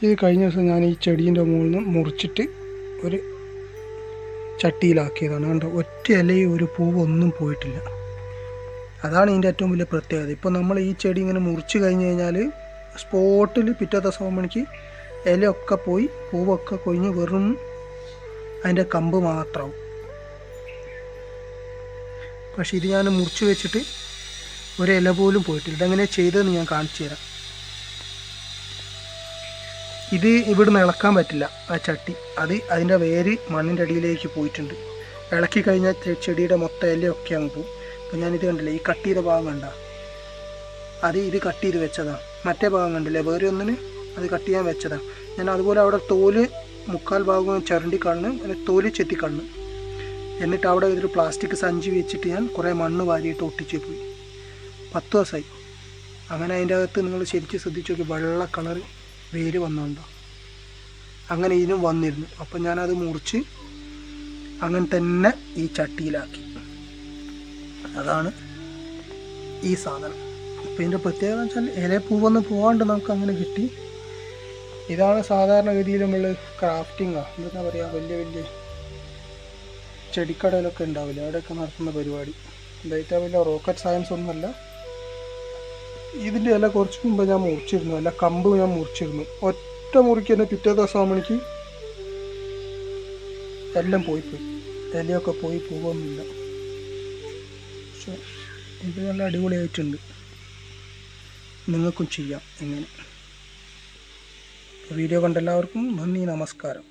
ഇത് കഴിഞ്ഞ ദിവസം ഞാൻ ഈ ചെടീൻ്റെ മുകളിൽ നിന്ന് മുറിച്ചിട്ട് ഒരു ചട്ടിയിലാക്കിയതാണ്. കണ്ടോ, ഒറ്റ ഇലയും ഒരു പൂവ് ഒന്നും പോയിട്ടില്ല. അതാണ് ഇതിൻ്റെ ഏറ്റവും വലിയ പ്രത്യേകത. ഇപ്പോൾ നമ്മൾ ഈ ചെടി ഇങ്ങനെ മുറിച്ച് കഴിഞ്ഞ് കഴിഞ്ഞാൽ സ്പോട്ടിൽ പിറ്റേ ദിവസം മണിക്ക് ഇലയൊക്കെ പോയി പൂവൊക്കെ കൊഴിഞ്ഞ് വെറും അതിൻ്റെ കമ്പ് മാത്രമാവും. പക്ഷേ ഇത് ഞാൻ മുറിച്ച് വെച്ചിട്ട് ഒരു ഇല പോലും പോയിട്ടില്ല. ഇതെങ്ങനെ ചെയ്തതെന്ന് ഞാൻ കാണിച്ചു തരാം. ഇത് ഇവിടുന്ന് ഇളക്കാൻ പറ്റില്ല, ആ ചട്ടി. അതിൻ്റെ വേര് മണ്ണിൻ്റെ അടിയിലേക്ക് പോയിട്ടുണ്ട്. ഇളക്കി കഴിഞ്ഞാൽ ചെടിയുടെ മൊത്തം ഇലയൊക്കെ അങ്ങ് പോകും. അപ്പോൾ ഞാനിത് കണ്ടില്ലേ, ഈ കട്ട് ചെയ്ത ഭാഗം കണ്ട, ഇത് കട്ട് ചെയ്ത് വെച്ചതാണ്. മറ്റേ ഭാഗം കണ്ടില്ലേ, വേറെ ഒന്നിന് അത് കട്ട് ചെയ്യാൻ വെച്ചതാണ്. ഞാൻ അതുപോലെ അവിടെ തോല് മുക്കാൽ ഭാഗവും ചരണ്ടി കണ്ണ്, പിന്നെ തോല് ചെത്തി കണ്ണ്. എന്നിട്ട് അവിടെ ഒരു പ്ലാസ്റ്റിക് സഞ്ചി വെച്ചിട്ട് ഞാൻ കുറേ മണ്ണ് വാരിയിട്ട് ഒട്ടിച്ച് പോയി. 10 ദിവസമായി. അങ്ങനെ അതിൻ്റെ അകത്ത് നിങ്ങൾ ശരിക്കും ശ്രദ്ധിച്ച് നോക്കി, വെള്ള കളർ വേര് വന്നുണ്ടോ. അങ്ങനെ ഇതിനും വന്നിരുന്നു. അപ്പം ഞാനത് മുറിച്ച് അങ്ങനെ തന്നെ ഈ ചട്ടിയിലാക്കി. അതാണ് ഈ സാധനം. അപ്പം ഇതിൻ്റെ പ്രത്യേകത വെച്ചാൽ ഇല പൂവൊന്നും പോകാണ്ട് നമുക്ക് അങ്ങനെ കിട്ടി. ഇതാണ് സാധാരണഗതിയിൽ നമ്മൾ ക്രാഫ്റ്റിങ്ങാണ്, എന്താ പറയുക, വലിയ വലിയ ചെടിക്കടയിലൊക്കെ ഉണ്ടാവില്ല, അവിടെയൊക്കെ നടത്തുന്ന പരിപാടി. ഇതായിട്ട് വലിയ റോക്കറ്റ് സയൻസ് ഒന്നുമല്ല. ഇതിൻ്റെ ഇല കുറച്ച് മുമ്പ് ഞാൻ മുറിച്ചിരുന്നു, അല്ല കമ്പ് ഞാൻ മുറിച്ചിരുന്നു. ഒറ്റ മുറിക്ക് തന്നെ പിറ്റേ ദിവസം ആകുമ്പോഴേക്ക് എല്ലാം പോയി ഇലയൊക്കെ പോയി പോകുന്നില്ല. പക്ഷെ ഇത് നല്ല അടിപൊളിയായിട്ടുണ്ട്. നിങ്ങൾക്കും ചെയ്യാം ഇങ്ങനെ. വീഡിയോ കണ്ട എല്ലാവർക്കും നന്ദി, നമസ്കാരം.